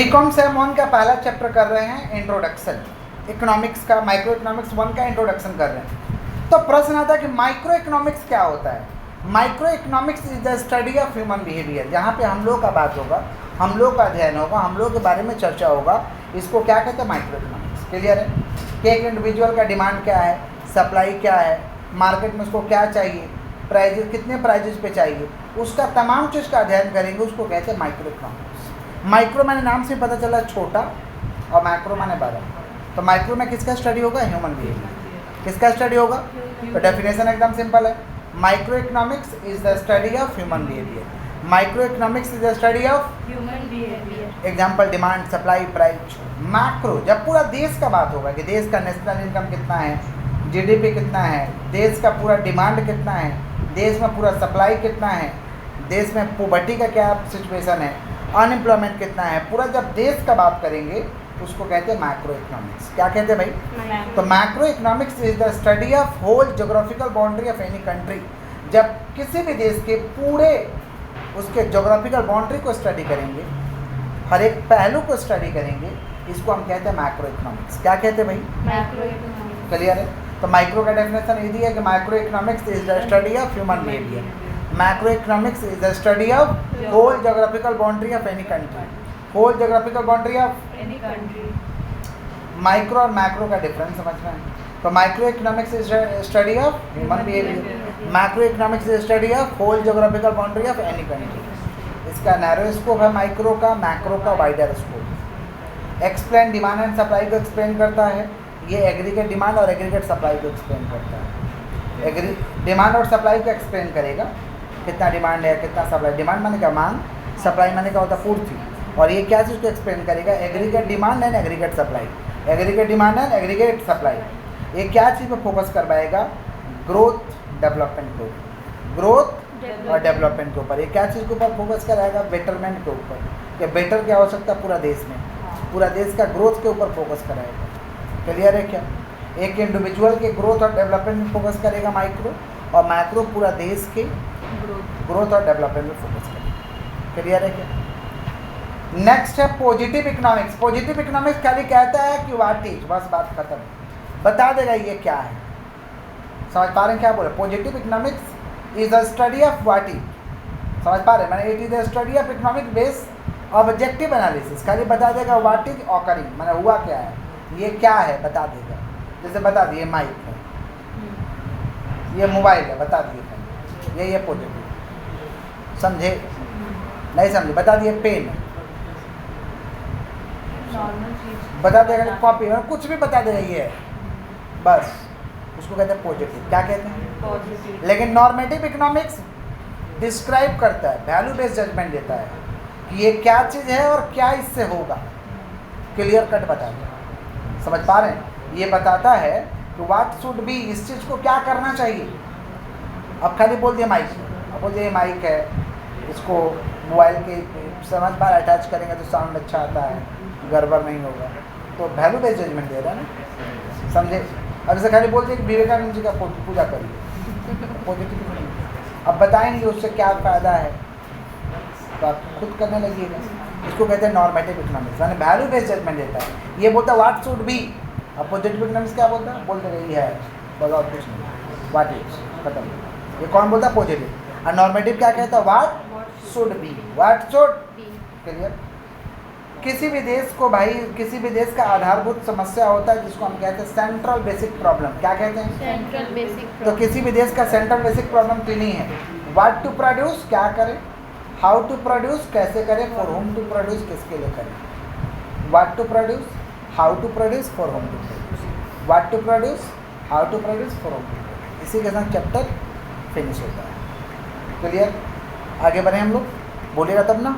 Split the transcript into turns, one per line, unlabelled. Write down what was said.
BCom same 1 का पहला chapter कर रहे हैं इंट्रोडक्शन, इकोनॉमिक्स का, माइक्रो इकोनॉमिक्स 1 का इंट्रोडक्शन कर रहे हैं। तो प्रश्न आता है कि माइक्रो इकोनॉमिक्स क्या होता है। Micro economics is the study of human behaviour. जहाँ पे हम लोग का बात होगा, हम लोग का अध्ययन होगा, हम लोग के बारे में चर्चा होगा, इसको क्या कहते हैं, माइक्रो इकोनॉमिक्स। क्लियर है कि एक इंडिविजुअल का डिमांड क्या है, सप्लाई क्या है, मार्केट में उसको क्या चाहिए, प्राइजेस कितने प्राइजेस पे चाहिए, उसका तमाम चीज़ का अध्ययन करेंगे, उसको कहते हैं माइक्रो इकोनॉमिक्स। माइक्रो मैंने नाम से पता चला छोटा, और मैक्रो मैंने बड़ा। तो माइक्रो में किसका स्टडी होगा, ह्यूमन बिहेवियर। किसका स्टडी होगा, तो डेफिनेशन एकदम सिंपल है, micro economics is the study of human behaviour. Micro economics is the study of
human behaviour.
Example demand, supply, price. Macro जब पूरा देश का बात होगा कि देश का नेशनल इनकम कितना है, जीडीपी कितना है, देश का पूरा डिमांड कितना है, देश में पूरा सप्लाई कितना है, देश में पॉवर्टी का क्या सिचुएशन है, अनएम्प्लॉयमेंट कितना है, पूरा जब देश का बात करेंगे उसको कहते हैं मैक्रो इकोनॉमिक्स। क्या कहते हैं भाई, तो macro economics is the study of whole geographical boundary of any country. जब किसी भी देश के पूरे उसके ज्योग्राफिकल बाउंड्री को स्टडी करेंगे, हर एक पहलू को स्टडी करेंगे, इसको हम कहते हैं मैक्रो इकोनॉमिक्स। क्या कहते हैं भाई,
मैक्रो इकोनॉमिक्स।
क्लियर है। तो माइक्रो का डेफिनेशन ये दिया कि micro economics is the study of human behaviour. Macro economics is the study of whole geographical boundary of any country. Whole geographical boundary of
any country.
Micro और macro का difference समझना है। तो micro economics is study of human behaviour, macro economics is study of whole geographical boundary of any country. इसका narrow scope है micro का, macro का wider scope. Explain demand and supply को एक्सप्लेन करता है, ये एग्रीगेट डिमांड और aggregate supply को एक्सप्लेन करता है। डिमांड और सप्लाई को एक्सप्लेन करेगा, कितना डिमांड है, कितना सप्लाई। डिमांड माने क्या, मांग, सप्लाई माने क्या होता है, पूर्ति। और ये क्या चीज़ को एक्सप्लेन करेगा, aggregate demand and aggregate supply. Aggregate demand and aggregate supply ये क्या चीज़ पर फोकस कर पाएगा, ग्रोथ डेवलपमेंट के ऊपर, ग्रोथ और डेवलपमेंट के ऊपर। ये क्या चीज़ के ऊपर फोकस कराएगा, बेटरमेंट के ऊपर, कि बेटर क्या हो सकता है पूरा देश में, पूरा देश का ग्रोथ के ऊपर फोकस कराएगा। क्लियर है क्या, एक इंडिविजुअल के ग्रोथ और डेवलपमेंट में फोकस करेगा माइक्रो, और मैक्रो पूरा देश के ग्रोथ और डेवलपमेंट में फोकस करेगा। क्लियर है क्या। नेक्स्ट है पॉजिटिव इकोनॉमिक्स। पॉजिटिव इकोनॉमिक्स खाली कहता है कि व्हाट इज, बस बात खत्म, बता देगा ये क्या है। समझ पा रहे हैं क्या बोले, positive economics is the study of what is. समझ पा रहे हैं, मैंने it is the study of economic base objective analysis. खाली बता देगा व्हाट इज ऑकरिंग, मैंने हुआ क्या है, ये क्या है बता देगा। जैसे बता दिए माइक है, ये मोबाइल है, बता दिए ये पॉजिटिव। समझे, नहीं समझे, बता दिए पेन है, बता देगा कॉपी, कुछ भी बता देगा ये है, बस उसको कहते हैं पॉजिटिव। क्या कहते हैं,
पॉजिटिव।
लेकिन नॉर्मेटिव इकोनॉमिक्स डिस्क्राइब करता है, वैल्यू बेस्ड जजमेंट देता है कि ये क्या चीज़ है और क्या इससे होगा, क्लियर कट बताता है। समझ पा रहे हैं, ये बताता है कि व्हाट शुड बी, इस चीज़ को क्या करना चाहिए। अब खाली बोल दिया माइक, अब बोल दिया माइक है, इसको मोबाइल के समझ पा रहे अटैच करेंगे तो साउंड अच्छा आता है, गड़बड़ नहीं होगा, तो वैल्यू बेस्ड जजमेंट दे रहा है ना, समझे। अब जैसे खाली बोलते हैं कि विवेकानंद जी का पूजा करिए, पॉजिटिव। अब बताएंगे उससे क्या फ़ायदा है, तो आप खुद करने लगिएगा। इसको कहते हैं नॉर्मेटिव इकोनॉमिक्स, यानी वैल्यू बेस्ड जजमेंट देता है। ये बोलता है व्हाट शुड बी, अब पॉजिटिव इकोनॉमिक्स क्या बोलता है, बोलते रही है बस और कुछ नहीं, व्हाट इज, खत्म। ये कौन बोलता है, पॉजिटिव। और नॉर्मेटिव क्या कहता है, what should be, what should. Clear. किसी भी देश को भाई, किसी भी देश का आधारभूत समस्या होता है जिसको हम कहते हैं सेंट्रल बेसिक प्रॉब्लम। क्या कहते हैं,
सेंट्रल बेसिक।
तो किसी भी देश का सेंट्रल बेसिक प्रॉब्लम तीन ही है, व्हाट टू प्रोड्यूस, क्या करें, हाउ टू प्रोड्यूस, कैसे करें, फॉर होम टू प्रोड्यूस, किसके लिए करें। What to produce, how to produce, for whom to produce. What to produce, how to produce, for whom to produce. इसी के साथ चैप्टर फिनिश होता है। क्लियर, आगे बढ़े हम लोग, बोलिएगा तब ना।